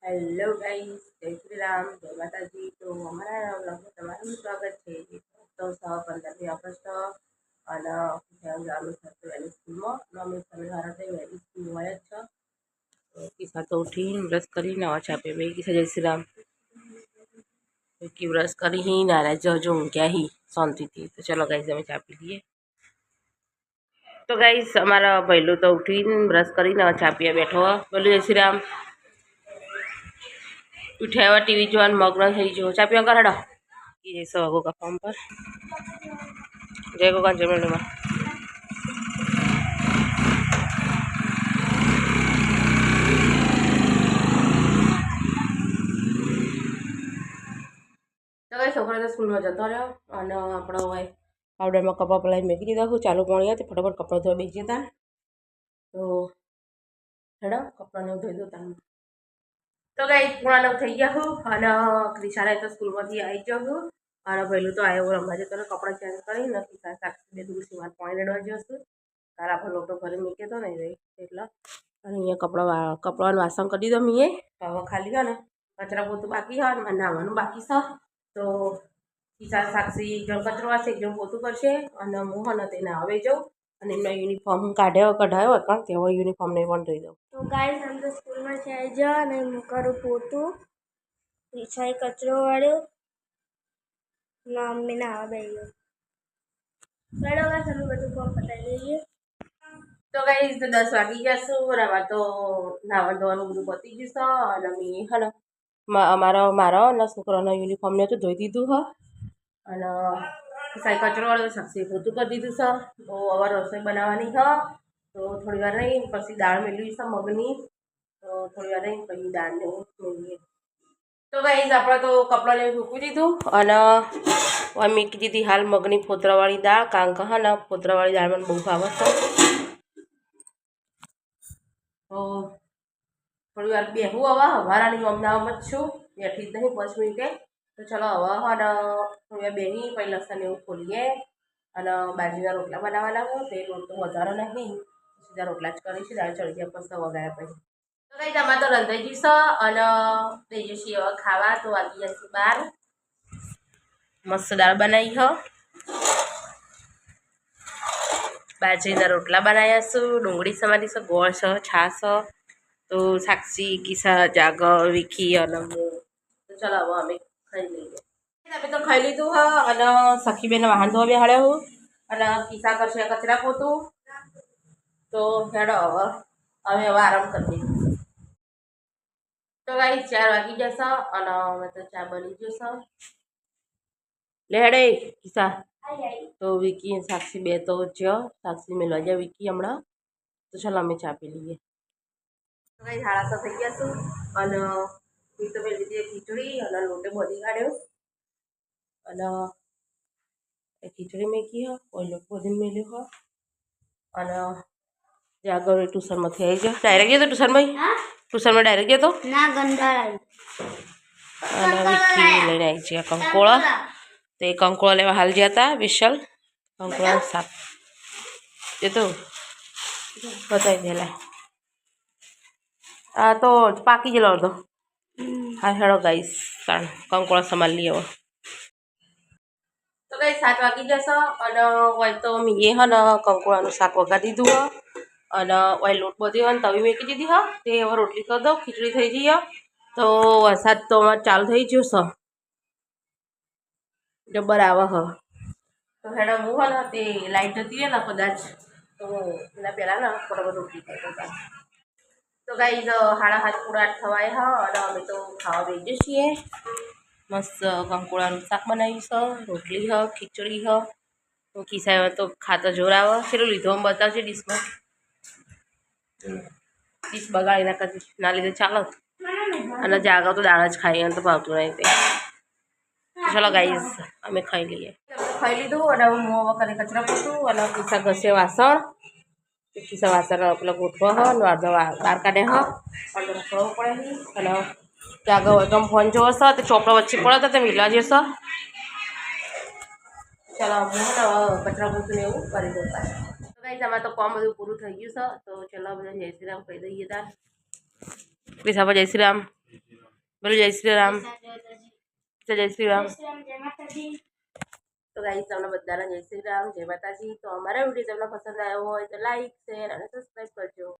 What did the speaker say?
Hello guys, જય શ્રી રામ, જય માતાજી. તો અમારા વ્લોગમાં તમારું સ્વાગત છે. તો 15મી ઓગસ્ટ અને જવાનું થતું વહેલી સ્કૂલમાં મમ્મી તમે મારા વહેલી સ્કૂલ હોય જ છો. તો કિસ્સા તો ઉઠીને બ્રશ કરીને આવા ચા પી ભાઈ કિસ્સા જય શ્રી રામ કે બ્રશ કરી નારા જજો ઊંઘ્યા હી શાંતિથી. તો ચલો ગાઈસ અમે ચા પી લઈએ. તો ગાઈસ અમારા પહેલું તો ઉઠીને બ્રશ કરીને ચા પીવા બેઠો. બોલું જય શ્રી રામ. ઉઠ્યા ટીવી જોવાનું મગ્ન થઈ ગયો. ચા પીવા કરાડો એ જઈશ ગોગા ફોર્મ પર. જય ગોગા જમણમાં. તો કઈ છોકરો તો સ્કૂલમાં જતો રહ્યો અને આપણો હોય પાવડરમાં કપડાં પલાવી મૂકી દીધા. હું ચાલુ પાણી હતી ફટાફટ કપડાં ધોવા બેસી જતા. તો હેડો કપડાને ધોઈ દો તમે. તો કઈ પૂણા થઈ ગયા હું અને ક્રિશાને તો સ્કૂલમાંથી આવી ગયો હું અને પહેલું તો આવ્યો રમવા જતો કપડાં ચેન્જ કરી નથી બે દૂર સીમાં પાણી રેડવા ગયો છું. તારા પર લોટો ભરી મૂક્યો હતો ને એટલે અને અહીંયા કપડાં વાસણ કરી દીધો મેં. હવે ખાલી હોય ને કચરા પોતું બાકી હોય ને નાહવાનું બાકી છે. તો કિસાન સાક્ષી એક જણ કચરો વાળશે, એક જણ પોતું કરશે અને હું હને તેને હવે જાઉં અને એમનો યુનિફોર્મ કઢાયો કારણ તેવો યુનિફોર્મ નહીં પણ રહી દઉં. તો ગાઈસ हम तो स्कूल में जाए जा અને હું કરું પોતું, ઈચ્છાએ કચરો વાળ્યો ના મમ્મી ના આવે ગયો. બરાબર ગાઈસ અમે બધું કામ પતાવી લઈએ. તો ગાઈસ 10 વાગી જશે અને આમાં તો નાવા ધોવાનું બધું પતી ગયું છે અને મેં હે ને મારો અને છોકરાનો યુનિફોર્મ ને તો ધોઈ દીધું હ અને સાઈ કચરો વાળો સાક્ષી પોતું કરી દીધું છે. તો હવે રસોઈ બનાવવાની હ. તો થોડી વાર રહી પછી દાળ મેળવી છે મગની. તો થોડી વાર રહી પછી દાળને મેળવીએ. તો ગાઈસ આપણે તો કપડાને સૂકવી દીધું અને મૂકી દીધી હાલ મગની ફોતરાવાળી દાળ. કારણ કે હા ને ફોતરાવાળી દાળ મને બહુ ભાવે છે. તો થોડી વાર બેહું હવે હવારાની અમદાવાદમાં જ છું, બેઠી જ નહીં 5 મિનિટે. તો ચલો હવે અને થોડી વાર બેહી પછી લસણ એવું ખોલીએ અને બાજરીના રોટલા બનાવવાના હું. તે રોટ તો વધારો નહીં, સીધા રોટલા જ કરીશ દાળ ચડી ગયા પછી વગાડ્યા પછી. તો કઈ તમારે તો રંધાઈ જઈશ અને થઈ જશે હવે ખાવા. તો વાગી જશે 12. મસ્ત દાળ બનાવી હ, બાજરીના રોટલા બનાવ્યા છું, ડુંગળી સમારી છે, ગોળ છે, છાશ. તો સાક્ષી કિસ્સા જાગર વિકી અને હું. તો ચાલો હવે અમે ખાઈ લઈએ. અમે તો ખાઈ લીધું હ અને સખીબેન વાહન ધોવા બેહાડ્યા હું અને કિસ્સા કરશે કચરા પોતું. તો હેડો હવે અમે આરામ કરી દઈએ. તો ગાઈસ 4 વાગી જશે અને અમે તો ચા બની જશે. લે હેડે કિસ્સા. તો વિકી સાક્ષી બે તો જ્યો સાક્ષી મેળવા જાય વિકી હમણાં. તો ચાલો અમે ચા પી લઈએ. તો કઈ હાડા થઈ ગયા છું અને મેં તો મેં લીધી ખીચડી અને લોટે બધી કાઢ્યો અને એ ખીચડી મેકી હોય લોટ બધી મેલ્યો હોય અને જાગર ટ્યુશનમાંથી આવી ગયો. ડાયરેક્ટ ગયો તો ટ્યુશનમાં? ટ્યુશનમાં ડાયરેક્ટ ગયો તો ના ગંધાર અને વિકી લઈને આવી છે કંકોળો. તો એ કંકોળો લેવા હાલ ગયા હતા વિશાલ. કંકોળા શાક એ તો બતાવી દેલા. આ તો પાકી ગયેલો હતો. હા હેડો ગાઈસ કારણ કંકોળા સમાર લઈએ હવે. તો કઈ 7 વાગી જશે અને હોય તો મેં હે ને કંકોળાનું શાક વગાડી દીધું હ અને હોય લોટ બધી હોય ને તવી મૂકી દીધી હ. તે હવે રોટલી કરી દઉં, ખીચડી થઈ જઈએ. તો વરસાદ તો અમારે ચાલુ થઈ ગયો છે, જબ્બર આવે હ. તો હેડો હું હે ને તે લાઈટ જતી રહે ને કદાચ તો એના પહેલાં ને ફટાફટ રોટલી કરી દઉં. તો ગાઈસ 7:30 પૂરા 8 થવાય હ અને અમે તો ખાવા બેસીએ છીએ. મસ્ત કંકોળાનું શાક બનાવ્યું છે, રોટલી હ, ખીચડી હ. તો કિસ્સા તો ખાતા જોર આવે. કેટલું લીધું આમ બતાવશે ડીશમાં. ડીશ બગાડી ના લીધે ચાલો અને જાગો તો દાળ જ ખાઈએ તો ભાવતું નહીં તે. ચલો ગાઈસ અમે ખાઈ લઈએ. ખાઈ લીધું અને હું હવે કરી કચરા પોતું અને કિસ્સા ઘસે વાસણ. કિસ્સા વાસણ પેલા ગોઠવા હ ને અડધો બહાર કાઢે હ અડધો રખડવો પડે અને જાગો હોય તો ફોન જોવો છે. તે ચોપડા વચ્ચે પડે તો તે મિલવા જશે. ચાલો હું કચરા પોતું ને એવું કરી દઉં. તો ગાઈસ આમાં તો કામ બધું પૂરું થઈ ગયું છે. તો ચલો બધા જય શ્રી રામ કહી દઈએ તાર. કિસ્સા પર જય શ્રી રામ. બોલો જય શ્રી રામ. તો જય શ્રી રામ. જય શ્રી રામ, જય માતાજી. તો ગાઈસ તમને બધાને જય શ્રી રામ, જય માતાજી. તો અમારા વિડીયો તમને પસંદ આવ્યો હોય તો લાઈક શેર અને સબસ્ક્રાઈબ કરજો.